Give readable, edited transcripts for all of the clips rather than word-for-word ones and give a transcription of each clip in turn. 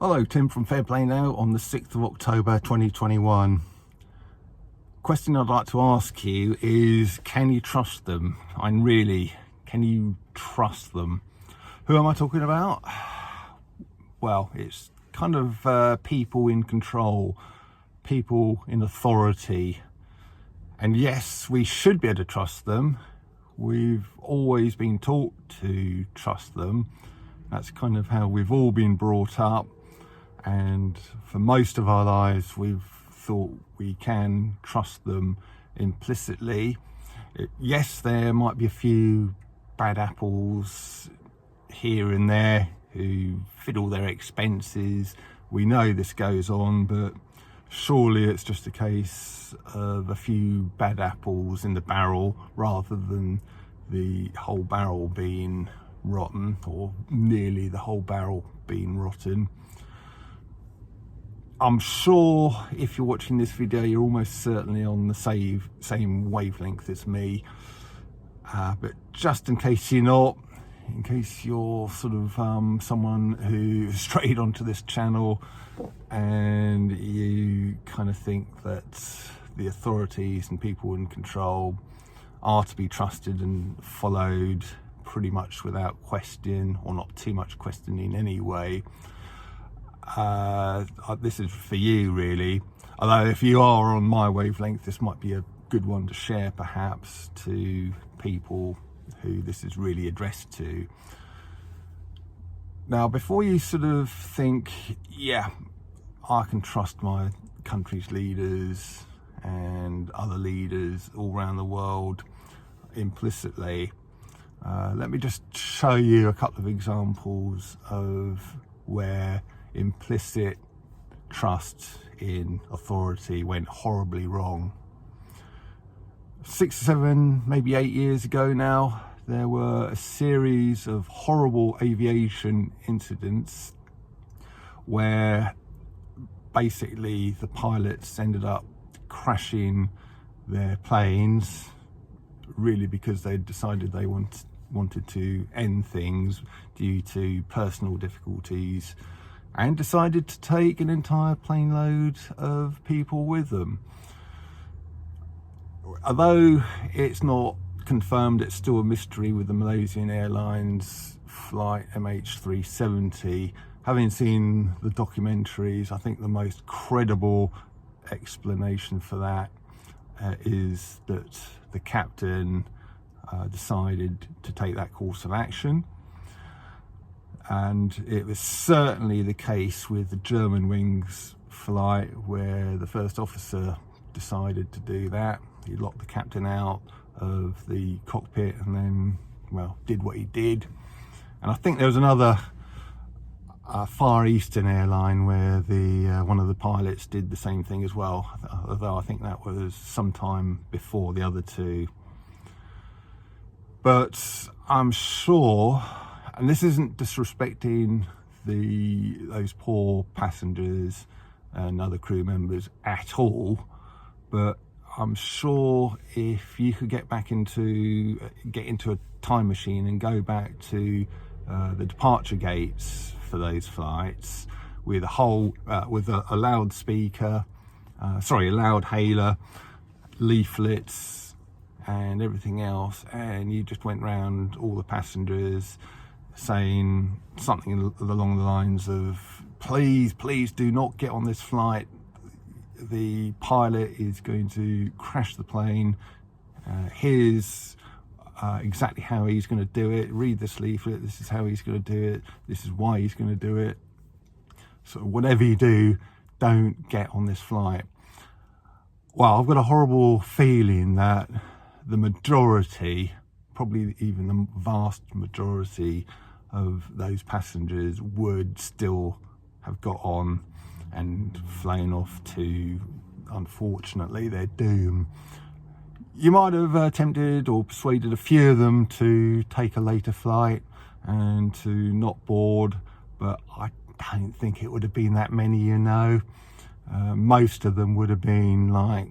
Hello, Tim from Fairplay Now on the 6th of October 2021. Question I'd like to ask you is, can you trust them? Can you trust them? Who am I talking about? Well, it's kind of people in control, people in authority. And yes, we should be able to trust them. We've always been taught to trust them. That's kind of how we've all been brought up. And for most of our lives, we've thought we can trust them implicitly. Yes, there might be a few bad apples here and there who fiddle their expenses. We know this goes on, but surely it's just a case of a few bad apples in the barrel rather than the whole barrel being rotten, or nearly the whole barrel being rotten. I'm sure if you're watching this video, you're almost certainly on the same wavelength as me. But just in case you're not, in case you're sort of someone who strayed onto this channel and you kind of think that the authorities and people in control are to be trusted and followed pretty much without question, or not too much questioning anyway, this is for you really. Although if you are on my wavelength, this might be a good one to share perhaps to people who this is really addressed to. Now, before you sort of think, yeah, I can trust my country's leaders and other leaders all around the world implicitly, let me just show you a couple of examples of where implicit trust in authority went horribly wrong. 6 or 7, maybe 8 years ago now, there were a series of horrible aviation incidents where basically the pilots ended up crashing their planes, really because they decided they wanted to end things due to personal difficulties, and decided to take an entire plane load of people with them. Although it's not confirmed, it's still a mystery with the Malaysian Airlines flight MH370. Having seen the documentaries, I think the most credible explanation for that is that the captain decided to take that course of action. And it was certainly the case with the Germanwings flight, where the first officer decided to do that. He locked the captain out of the cockpit and then, well, did what he did. And I think there was another Far Eastern airline where the one of the pilots did the same thing as well, although I think that was sometime before the other two. But I'm sure, and this isn't disrespecting those poor passengers and other crew members at all, but I'm sure if you could get into a time machine and go back to the departure gates for those flights with a loudspeaker, a loud hailer, leaflets and everything else, and you just went round all the passengers saying something along the lines of, please do not get on this flight, the pilot is going to crash the plane, here's exactly how he's going to do it, read this leaflet, this is how he's going to do it, this is why he's going to do it, so whatever you do, don't get on this flight. Well, I've got a horrible feeling that the majority, probably even the vast majority of those passengers would still have got on and flown off to, unfortunately, their doom. You might have attempted or persuaded a few of them to take a later flight and to not board, but I don't think it would have been that many, you know. Most of them would have been like,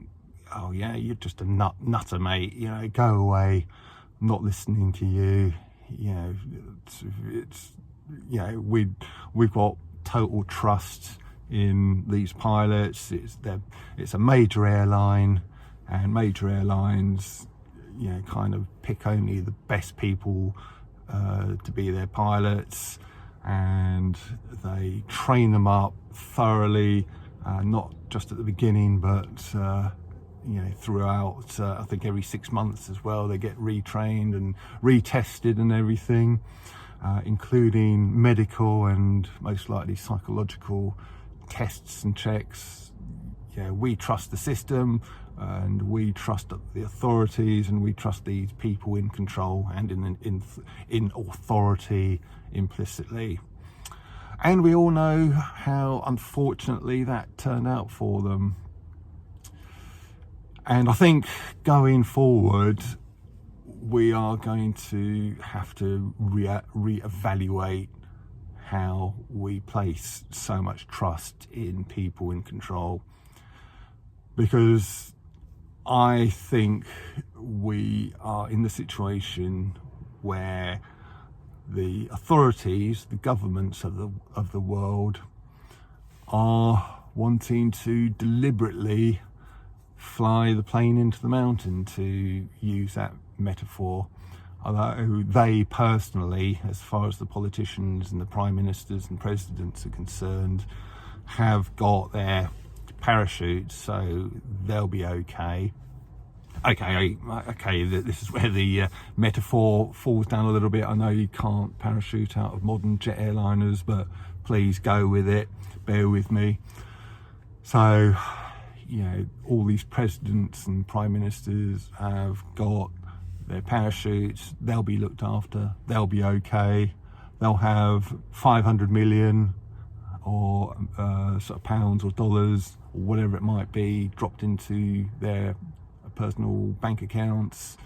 oh yeah, you're just a nutter, mate, you know, go away, I'm not listening to you, you know, it's you know, we've got total trust in these pilots. It's a major airline, and major airlines, kind of pick only the best people to be their pilots, and they train them up thoroughly, not just at the beginning, but throughout. I think every 6 months as well, they get retrained and retested and everything, including medical and most likely psychological tests and checks. We trust the system, and we trust the authorities, and we trust these people in control and in authority implicitly. And we all know how unfortunately that turned out for them. And I think going forward, we are going to have to reevaluate how we place so much trust in people in control, because I think we are in the situation where the authorities, the governments of the world, are wanting to deliberately fly the plane into the mountain, to use that metaphor. Although they personally, as far as the politicians and the prime ministers and presidents are concerned, have got their parachutes, so they'll be okay. Okay, this is where the metaphor falls down a little bit. I know you can't parachute out of modern jet airliners, but please go with it, bear with me. So, all these presidents and prime ministers have got their parachutes, they'll be looked after, they'll be okay. They'll have 500 million or sort of pounds or dollars or whatever it might be dropped into their personal bank accounts,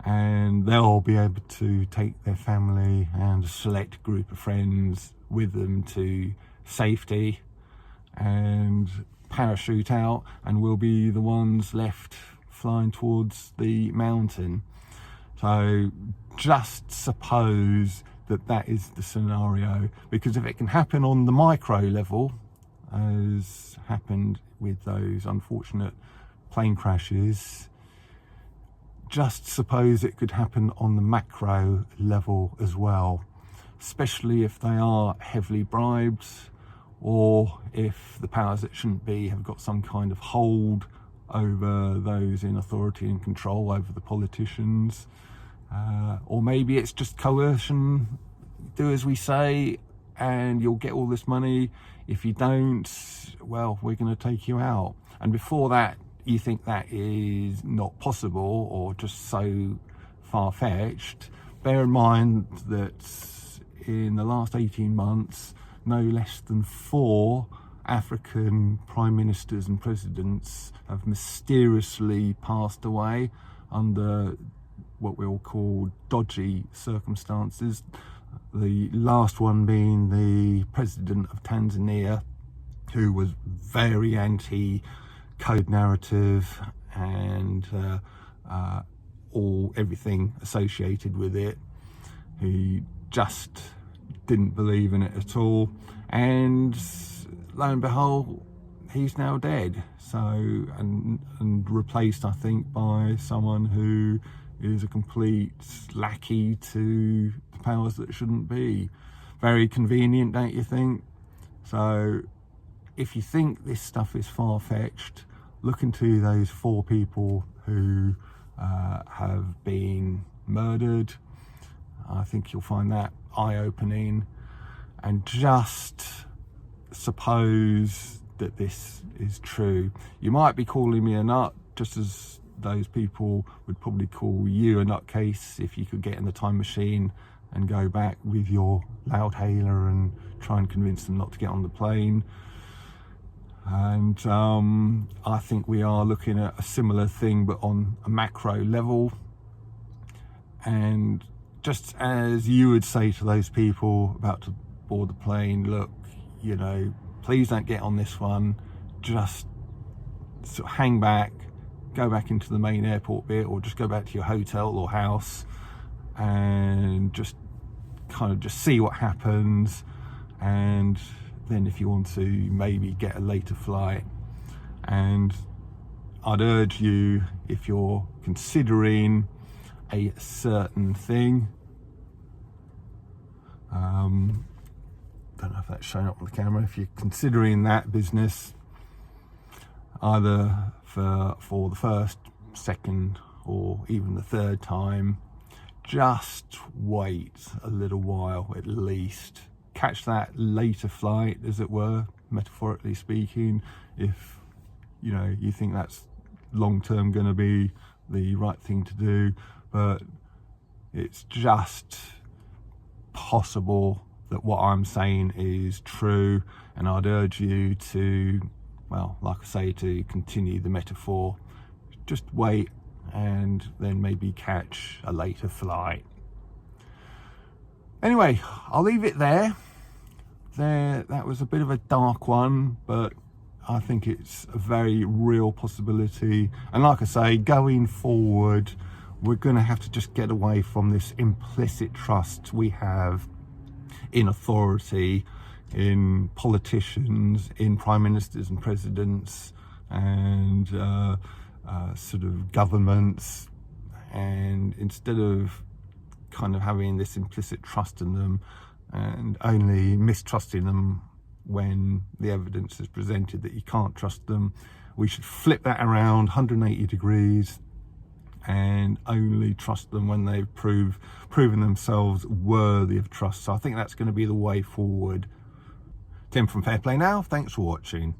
and they'll be able to take their family and a select group of friends with them to safety and parachute out, and we'll be the ones left flying towards the mountain. So just suppose that is the scenario, because if it can happen on the micro level, as happened with those unfortunate plane crashes, just suppose it could happen on the macro level as well, especially if they are heavily bribed, or if the powers that shouldn't be have got some kind of hold over those in authority and control over the politicians, or maybe it's just coercion. Do as we say and you'll get all this money. If you don't, well, we're going to take you out. And before that, you think that is not possible or just so far-fetched, bear in mind that in the last 18 months, no less than 4 African prime ministers and presidents have mysteriously passed away under what we'll call dodgy circumstances. The last one being the president of Tanzania, who was very anti-code narrative and everything associated with it. He just didn't believe in it at all, and lo and behold, he's now dead. So and replaced, I think, by someone who is a complete lackey to the powers that shouldn't be. Very convenient, don't you think? So if you think this stuff is far-fetched, look into those 4 people who have been murdered. I think you'll find that eye-opening. And just suppose that this is true. You might be calling me a nut, just as those people would probably call you a nutcase if you could get in the time machine and go back with your loudhailer and try and convince them not to get on the plane. And I think we are looking at a similar thing, but on a macro level. And just as you would say to those people about to board the plane, look, please don't get on this one, just sort of hang back, go back into the main airport bit, or just go back to your hotel or house and just kind of just see what happens. And then if you want to maybe get a later flight. And I'd urge you, if you're considering a certain thing, don't know if that's showing up on the camera, if you're considering that business, either for the first, second, or even the third time, just wait a little while at least. Catch that later flight, as it were, metaphorically speaking, if you think that's long term going to be the right thing to do. But it's just possible that what I'm saying is true, and I'd urge you to, well, like I say, to continue the metaphor. Just wait and then maybe catch a later flight. Anyway, I'll leave it there. That was a bit of a dark one, but I think it's a very real possibility. And like I say, going forward, we're going to have to just get away from this implicit trust we have in authority, in politicians, in prime ministers and presidents, and sort of governments. And instead of kind of having this implicit trust in them and only mistrusting them when the evidence is presented that you can't trust them, we should flip that around 180 degrees and only trust them when they've proven themselves worthy of trust. So I think that's going to be the way forward. Tim from Fair Play Now, thanks for watching.